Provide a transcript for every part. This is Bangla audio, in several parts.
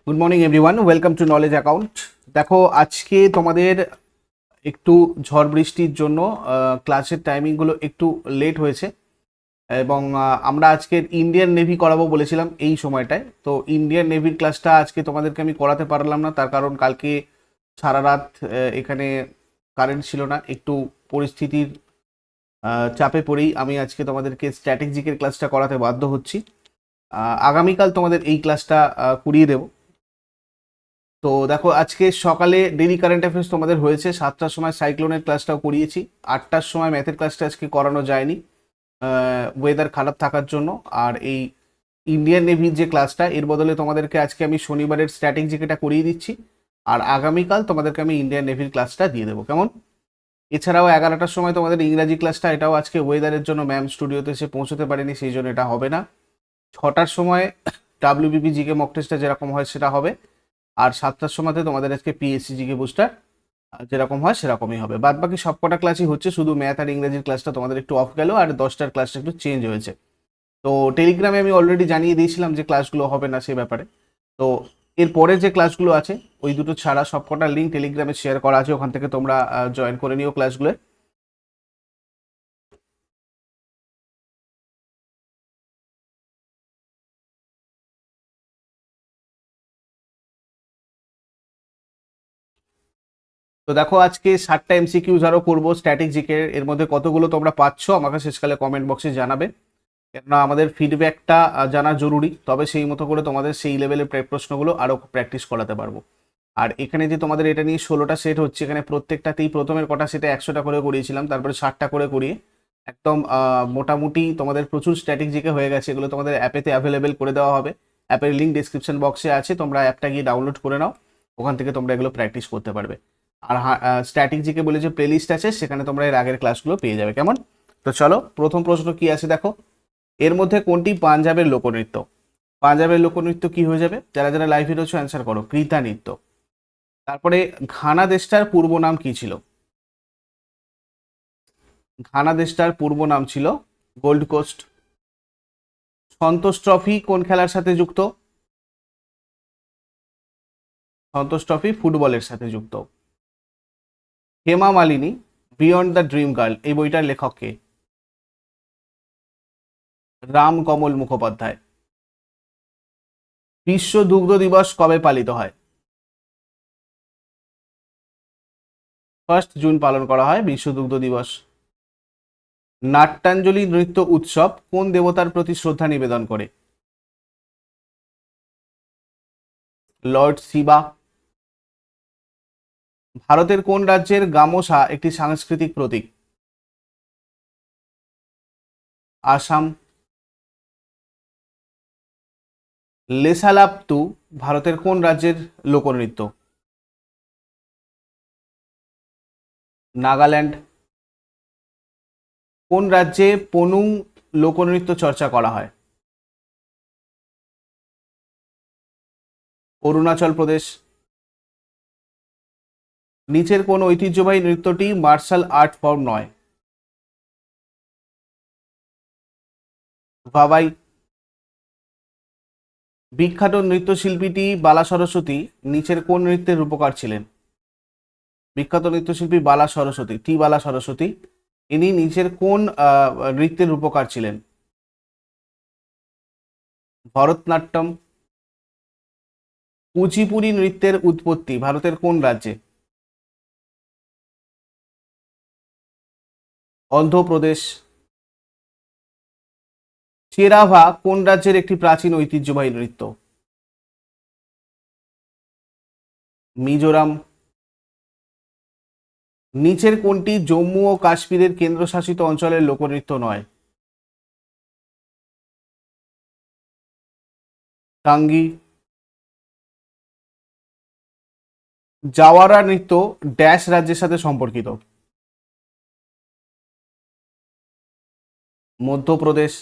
Good morning everyone, welcome to knowledge account. দেখো, আজকে তোমাদের একটু ঝড় বৃষ্টির জন্য ক্লাসের টাইমিংগুলো একটু লেট হয়েছে এবং আমরা আজকের ইন্ডিয়ান নেভি করাবো বলেছিলাম এই সময়টায়। তো ইন্ডিয়ান নেভির ক্লাসটা আজকে তোমাদেরকে আমি করাতে পারলাম না, তার কারণ কালকে সারা রাত এখানে কারেন্ট ছিল না। একটু পরিস্থিতির চাপে পড়েই আমি আজকে তোমাদেরকে স্ট্র্যাটেজিকের ক্লাসটা করাতে বাধ্য হচ্ছি। আগামীকাল তোমাদের এই ক্লাসটা করিয়ে দেবো। তো দেখো, আজকে সকালে ডেলি কারেন্ট অ্যাফেয়ার্স তোমাদের হয়েছে, 7টার সময় সাইক্লোনের ক্লাসটাও করিয়েছি, 8টার সময় ম্যাথের ক্লাসটা আজকে করানো যায়নি ওয়েদার খারাপ থাকার জন্য। আর এই ইন্ডিয়ান নেভির যে ক্লাসটা, এর বদলে তোমাদেরকে আজকে আমি শনিবারের স্ট্র্যাটেজিকেটা করিয়ে দিচ্ছি, আর আগামীকাল তোমাদেরকে আমি ইন্ডিয়ান নেভির ক্লাসটা দিয়ে দেবো, কেমন? এছাড়াও 11টার সময় তোমাদের ইংরাজি ক্লাসটা, এটাও আজকে ওয়েদারের জন্য ম্যাম স্টুডিওতে এসে পৌঁছতে পারেনি, সেই জন্য এটা হবে না। 6টার সময় ডাব্লিউবিপি জিকে মক টেস্টটা যেরকম হয় সেটা হবে, আর 7টার সময়তে তোমাদের আজকে পিএসসি জিকে বুস্টার যেরকম হয় সেরকমই হবে। বাদ বাকি সবকটা ক্লাসই হচ্ছে, শুধু ম্যাথ আর ইংরেজির ক্লাসটা তোমাদের একটু অফ গেল, আর 10টার ক্লাসটা একটু চেঞ্জ হয়েছে। তো টেলিগ্রামে আমি অলরেডি জানিয়ে দিয়েছিলাম যে ক্লাসগুলো হবে না সে ব্যাপারে। তো এরপরে যে ক্লাসগুলো আছে ওই দুটো ছাড়া সবকটা লিঙ্ক টেলিগ্রামে শেয়ার করা আছে, ওখান থেকে তোমরা জয়েন করে নিও ক্লাসগুলো। তো দেখো, আজকে 7টা এমসিকিউজ আরও করবো স্ট্র্যাটেজিকের। এর মধ্যে কতগুলো তোমরা পাচ্ছ আমাকে শেষকালে কমেন্ট বক্সে জানাবে, কেননা আমাদের ফিডব্যাকটা জানা জরুরি, তবে সেই মতো করে তোমাদের সেই লেভেলের প্রশ্নগুলো আরও প্র্যাকটিস করাতে পারবো। আর এখানে যে তোমাদের এটা নিয়ে 16টা সেট হচ্ছে, এখানে প্রত্যেকটাতেই প্রথমের কটা সেটে 100টা করে করিয়েছিলাম, তারপরে 60টা করে করিয়ে একদম মোটামুটি তোমাদের প্রচুর স্ট্র্যাটেজিকে হয়ে গেছে। এগুলো তোমাদের অ্যাপেতে অ্যাভেলেবেল করে দেওয়া হবে, অ্যাপের লিঙ্ক ডিসক্রিপশন বক্সে আছে, তোমরা অ্যাপটা গিয়ে ডাউনলোড করে নাও, ওখান থেকে তোমরা এগুলো প্র্যাকটিস করতে পারবে। আর স্ট্র্যাটেজিকে বলে যে প্লেলিস্ট আছে সেখানে তোমরা এর আগের ক্লাসগুলো পেয়ে যাবে, কেমন? তো চলো, প্রথম প্রশ্ন কি আছে দেখো। এর মধ্যে কোনটি পাঞ্জাবের লোকনৃত্য? পাঞ্জাবের লোকনৃত্য কি হয়ে যাবে? যারা যারা লাইভে রয়েছে অ্যান্সার করো, কৃতা নৃত্য। তারপরে ঘানা দেশটার পূর্ব নাম কি ছিল? ঘানা দেশটার পূর্ব নাম ছিল গোল্ড কোস্ট। সন্তোষ ট্রফি কোন খেলার সাথে যুক্ত? সন্তোষ ট্রফি ফুটবলের সাথে যুক্ত। Hema Malini beyond the dream girl এই বইটার লেখক কে? রাম কমল মুখোপাধ্যায়। বিশ্ব দুগ্ধ দিবস কবে পালিত হয়? 1 জুন পালন করা হয় বিশ্ব দুগ্ধ দিবস। নাট্যাঞ্জলি নৃত্য উৎসব কোন দেবতার প্রতি শ্রদ্ধা নিবেদন করে? লর্ড শিবা। ভারতের কোন রাজ্যের গামোছা একটি সাংস্কৃতিক প্রতীক? আসাম। লেসালাপ্তু ভারতের কোন রাজ্যের লোকনৃত্য? নাগাল্যান্ড। কোন রাজ্যে পনুং লোকনৃত্য চর্চা করা হয়? অরুণাচল প্রদেশ। নিচের কোন ঐতিহ্যবাহী নৃত্যটি মার্শাল আর্ট ফর্ম নয়? ভাবাই। বিখ্যাত নৃত্যশিল্পীটি বালা সরস্বতী নিচের কোন নৃত্যের রূপকার ছিলেন? বিখ্যাত নৃত্যশিল্পী বালা সরস্বতী, টি বালা সরস্বতী, ইনি নিচের কোন নৃত্যের রূপকার ছিলেন? ভরতনাট্যম। কুচিপুড়ি নৃত্যের উৎপত্তি ভারতের কোন রাজ্যে? অন্ধ্রপ্রদেশ। চেরাভা কোন রাজ্যের একটি প্রাচীন ঐতিহ্যবাহী নৃত্য? মিজোরাম। নিচের কোনটি জম্মু ও কাশ্মীরের কেন্দ্রশাসিত অঞ্চলের লোকনৃত্য নয়? টাঙ্গি। জাওয়ারা নৃত্য ড্যাশ রাজ্যের সাথে সম্পর্কিত? মধ্যপ্রদেশ।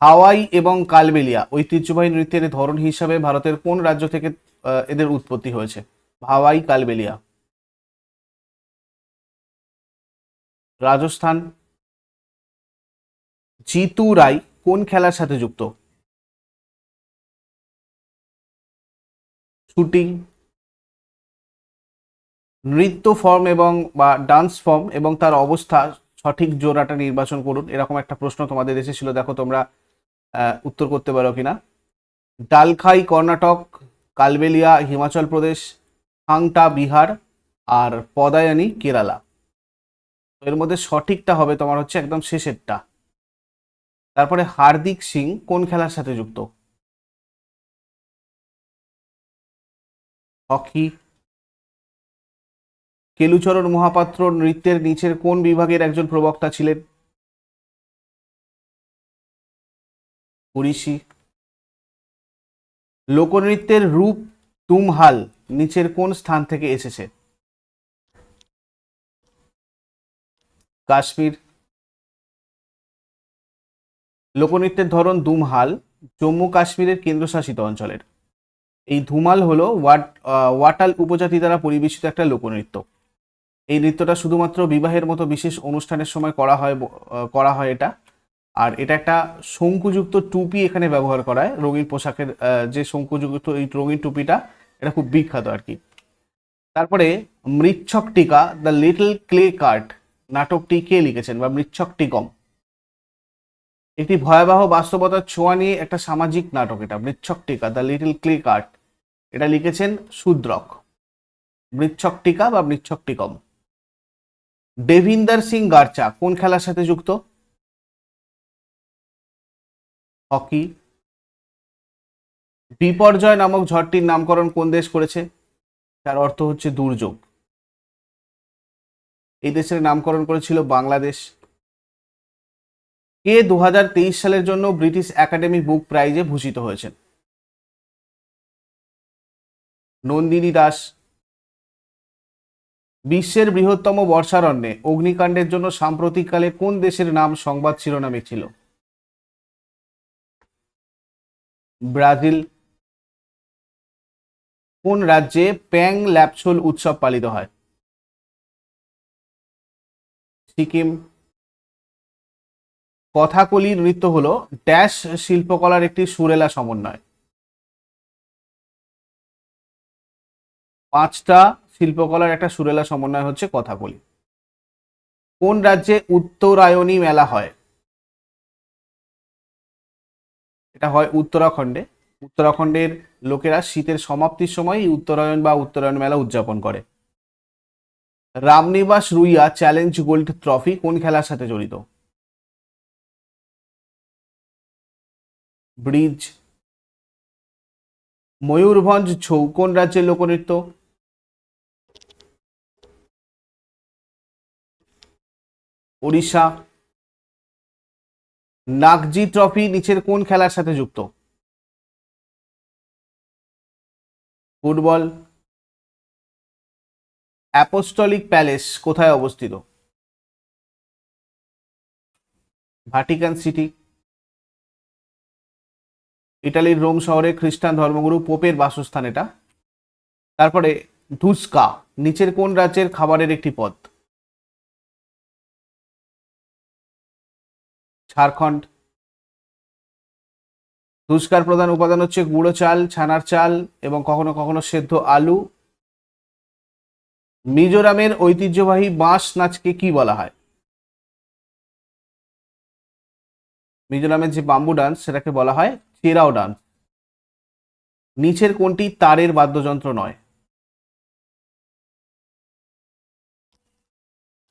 হাওয়াই এবং কালবেলিয়া ঐতিহ্যবাহী নৃত্যের ধরন হিসাবে ভারতের কোন রাজ্য থেকে এদের উৎপত্তি হয়েছে? হাওয়াই, কালবেলিয়া। রাজস্থান। জিতু রাই কোন খেলার সাথে যুক্ত? শুটিং, নৃত্য ফর্ম এবং বা ডান্স ফর্ম এবং তার অবস্থা, সঠিক জোড়াটা নির্বাচন করুন। এরকম একটা প্রশ্ন তোমাদের এসেছিল, দেখো তোমরা উত্তর করতে পারো কিনা। ডালখাই কর্ণাটক, কালবেলিয়া হিমাচল প্রদেশ, হাংটা বিহার, আর পদায়ানি কেরালা। এর মধ্যে সঠিকটা হবে তোমার হচ্ছে একদম শেষেরটা। তারপরে হার্দিক সিং কোন খেলার সাথে যুক্ত? হকি। কেলুচরণ মহাপাত্র নৃত্যের নিচের কোন বিভাগের একজন প্রবক্তা ছিলেন? ওড়িশি। লোকনৃত্যের রূপ তুমহাল নিচের কোন স্থান থেকে এসেছে? কাশ্মীর। লোকনৃত্যের ধরন দুমহাল জম্মু কাশ্মীরের কেন্দ্রশাসিত অঞ্চলের। এই ধুমাল হলো ওয়াটাল উপজাতি দ্বারা পরিবেশিত একটা লোকনৃত্য। এই নৃত্যটা শুধুমাত্র বিবাহের মতো বিশেষ অনুষ্ঠানের সময় করা হয় এটা। আর এটা একটা শঙ্কুযুক্ত টুপি এখানে ব্যবহার করা হয়, রঙিন পোশাকের যে শঙ্কুযুক্ত এই রঙিন টুপিটা, এটা খুব বিখ্যাত আর কি। তারপরে Mrichchhakatika the little clay cart নাটকটি কে লিখেছেন, বা মৃচ্ছকটিকম? একটি ভয়াবহ বাস্তবতার ছোঁয়া নিয়ে একটা সামাজিক নাটক এটা, Mrichchhakatika the little clay cart. এটা লিখেছেন শূদ্রক। মৃচ্ছকটিকা বা মৃচ্ছকটিকম। দেভিন্দর সিং গারচা কোন খেলার সাথে যুক্ত? হকি। বিপর্যয় নামক ঝড়টির নামকরণ কোন দেশ করেছে? তার অর্থ হচ্ছে দুর্যোগ। এই দেশের নামকরণ করেছিল বাংলাদেশ। কে 2023 সালের জন্য ব্রিটিশ একাডেমি বুক প্রাইজে ভূষিত হয়েছেন? নন্দিনী দাস। বিশ্বের বৃহত্তম বর্ষারণ্যে অগ্নিকাণ্ডের জন্য সাম্প্রতিককালে কোন দেশের নাম সংবাদ শিরোনামে ছিল? ব্রাজিল। কোন রাজ্যে প্যাং ল্যাপসোল উৎসব পালিত হয়? সিকিম। কথাকলি নৃত্য হলো ড্যাশ শিল্পকলার একটি সুরেলা সমন্বয়। 5টা শিল্পকলার একটা সুরেলা সমন্বয় হচ্ছে কথাকলি। কোন রাজ্যে উত্তরায়ণী মেলা হয়? এটা হয় উত্তরাখণ্ডে। উত্তরাখণ্ডের লোকেরা শীতের সমাপ্তির সময় এই উত্তরায়ণ বা উত্তরায়ণ মেলা উদযাপন করে। Ramnibas Ruia challenge gold trophy কোন খেলার সাথে জড়িত? ব্রিজ। ময়ূরভঞ্জ ছৌ কোন রাজ্যের লোকনৃত্য? ওড়িশা। নাগজি ট্রফি নিচের কোন খেলার সাথে যুক্ত? ফুটবল। অ্যাপোস্টলিক প্যালেস কোথায় অবস্থিত? Vatican city. ইটালির রোম শহরে খ্রিস্টান ধর্মগুরু পোপের বাসস্থান এটা। তারপরে ধুস্কা নিচের কোন রাজ্যের খাবারের একটি পদ? ঝাড়খণ্ড। ধুস্কার প্রধান উপাদান হচ্ছে গুঁড়ো চাল, ছানার চাল এবং কখনো কখনো সেদ্ধ আলু। মিজোরামের ঐতিহ্যবাহী বাঁশ নাচকে কি বলা হয়? মিজোরামের যে বাম্বু ডান্স সেটাকে বলা হয় চেরাও ডান্স। নিচের কোনটি তারের বাদ্যযন্ত্র নয়?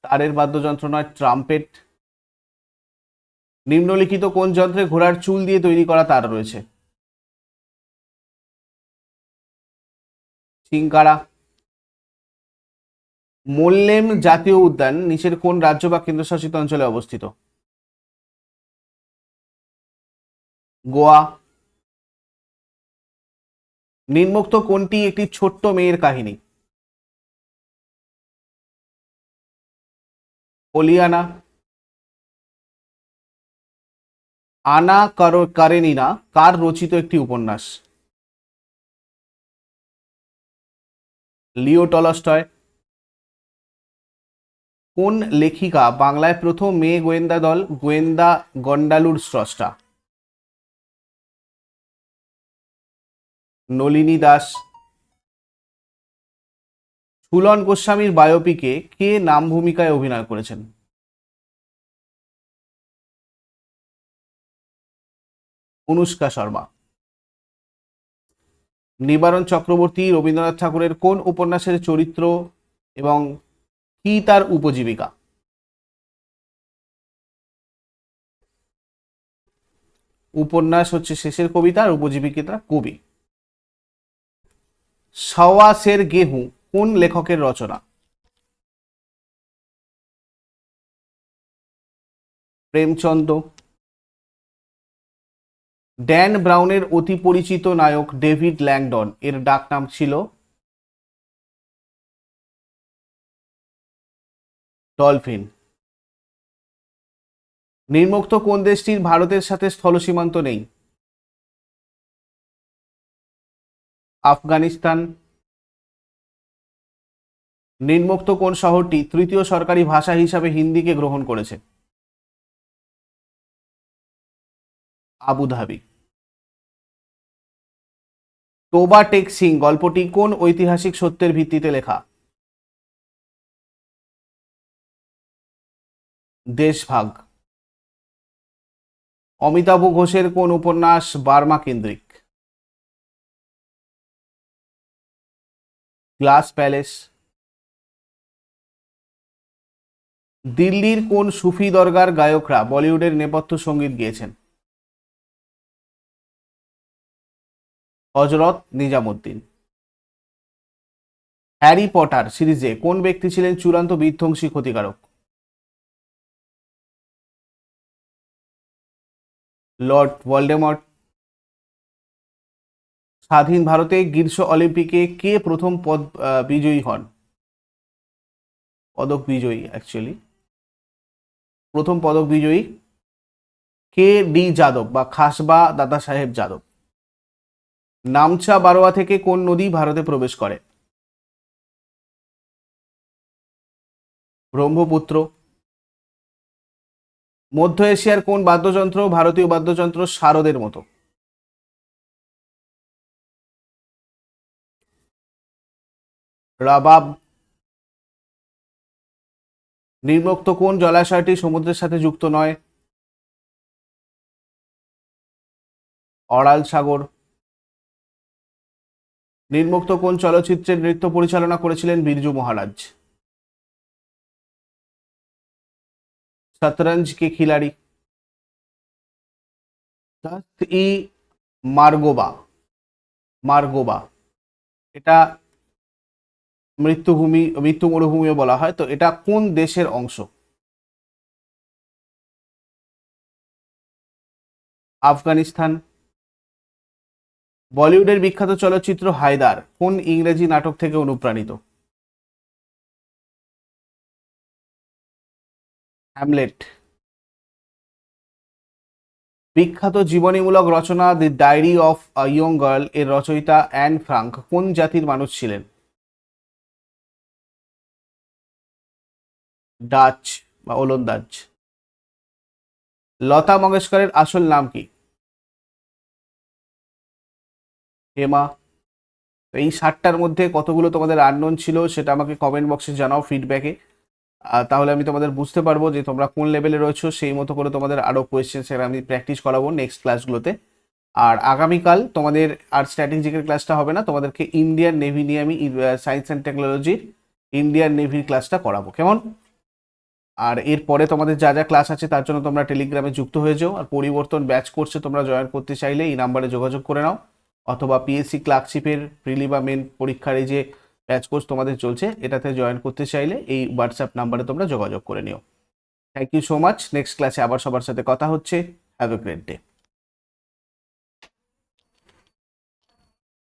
তারের বাদ্যযন্ত্র নয় ট্রাম্পেট। নিম্নলিখিত কোন যন্ত্রে ঘোড়ার চুল দিয়ে তৈরি করা তার রয়েছে? চিংকারা। মোল্লেম জাতীয় উদ্যান নিচের কোন রাজ্য বা কেন্দ্রশাসিত অঞ্চলে অবস্থিত? গোয়া। নিম্নোক্ত কোনটি একটি ছোট্ট মেয়ের কাহিনী? ওলিয়ানা। আনা কারেনিনা কার রচিত একটি উপন্যাস? Leo Tolstoy. কোন লেখিকা বাংলায় প্রথম মেয়ে গোয়েন্দা দল গোয়েন্দা গন্ডালুর স্রষ্টা? নলিনী দাস। ঝুলন গোস্বামীর বায়োপিকে কে নাম ভূমিকায় অভিনয় করেছেন? অনুষ্কা শর্মা। নিবারণ চক্রবর্তী রবীন্দ্রনাথ ঠাকুরের কোন উপন্যাসের চরিত্র এবং কি তার উপজীবিকা? উপন্যাস হচ্ছে শেষের কবিতা, আর উপজীবিকা কবি। সওয়া সের গেহু কোন লেখকের রচনা? প্রেমচন্দ। ড্যান ব্রাউনের অতি পরিচিত নায়ক ডেভিড ল্যাংডন এর ডাক নাম ছিল ডলফিন। নিম্নোক্ত কোন দেশটির ভারতের সাথে স্থল সীমান্ত নেই? আফগানিস্তান। নিম্নোক্ত কোন শহরটি তৃতীয় সরকারি ভাষা হিসাবে হিন্দিকে গ্রহণ করেছে? আবুধাবি। তোবা টেক সিং গল্পটি কোন ঐতিহাসিক সত্যের ভিত্তিতে লেখা? দেশভাগ। অমিতাভ ঘোষের কোন উপন্যাস বার্মা কেন্দ্রিক? Glass palace. দিল্লির কোন সুফি দরগার গায়করা বলিউডের নেপথ্য সঙ্গীত গেয়েছেন? হজরত নিজামুদ্দিন। হ্যারি পটার সিরিজে কোন ব্যক্তি ছিলেন চূড়ান্ত বিধ্বংসী ক্ষতিকারক? Lord Voldemort. স্বাধীন ভারতে গ্রীষ্ম অলিম্পিকে কে প্রথম বিজয়ী হন? পদক বিজয়ী অ্যাকচুয়ালি। প্রথম পদক বিজয়ী কে ডি যাদব বা খাসবা দাদা সাহেব যাদব। নামচা বারোয়া থেকে কোন নদী ভারতে প্রবেশ করে? ব্রহ্মপুত্র। মধ্য এশিয়ার কোন বাদ্যযন্ত্র ভারতীয় বাদ্যযন্ত্র শারদের মতো? রাবাব। নিম্নোক্ত কোন জলাশয়টি সমুদ্রের সাথে যুক্ত নয়? অরাল সাগর। নিম্নোক্ত কোন চলচ্চিত্রের নৃত্য পরিচালনা করেছিলেন বিরজু মহারাজ? শতরঞ্জ কে খিলাড়ি। দস্ত ই মার্গোবা, মার্গোবা এটা মৃত্যু মরুভূমিও বলা হয়, তো এটা কোন দেশের অংশ? আফগানিস্তান। বলিউডের বিখ্যাত চলচ্চিত্র হায়দার কোন ইংরেজি নাটক থেকে অনুপ্রাণিত? হ্যামলেট। বিখ্যাত জীবনীমূলক রচনা the diary of a young girl এর রচয়িতা অ্যান ফ্রাঙ্ক কোন জাতির মানুষ ছিলেন? ডাচ বা ওলন্দাজ। লতা মঙ্গেশকরের আসল নাম কি? হেমা। এই 60টার মধ্যে কতগুলো তোমাদের আননোন ছিল সেটা আমাকে কমেন্ট বক্সে জানাও ফিডব্যাকে। তাহলে আমি তোমাদের বুঝতে পারবো যে তোমরা কোন লেভেলে রয়েছো, সেই মতো করে তোমাদের আরও কোয়েশ্চেন সেটা আমি প্র্যাকটিস করাবো নেক্সট ক্লাসগুলোতে। আর আগামীকাল তোমাদের আর স্ট্র্যাটেজিকের ক্লাসটা হবে না, তোমাদেরকে ইন্ডিয়ান নেভি নিয়ে আমি সায়েন্স অ্যান্ড টেকনোলজির ইন্ডিয়ান নেভির ক্লাসটা করাবো, কেমন? আর এরপরে তোমাদের যা যা ক্লাস আছে তার জন্য তোমরা টেলিগ্রামে যুক্ত হয়ে যাও। আর পরিবর্তন ব্যাচ কোর্সে তোমরা জয়েন করতে চাইলে এই নাম্বারে যোগাযোগ করে নাও, অথবা পিএসসি ক্লার্কশিপের প্রিলি বা মেন পরীক্ষার এই যে ব্যাচ কোর্স তোমাদের চলছে এটাতে জয়েন করতে চাইলে এই হোয়াটসঅ্যাপ নাম্বারে তোমরা যোগাযোগ করে নিও। Thank you so much. Next ক্লাসে আবার সবার সাথে কথা হচ্ছে। Have a great day.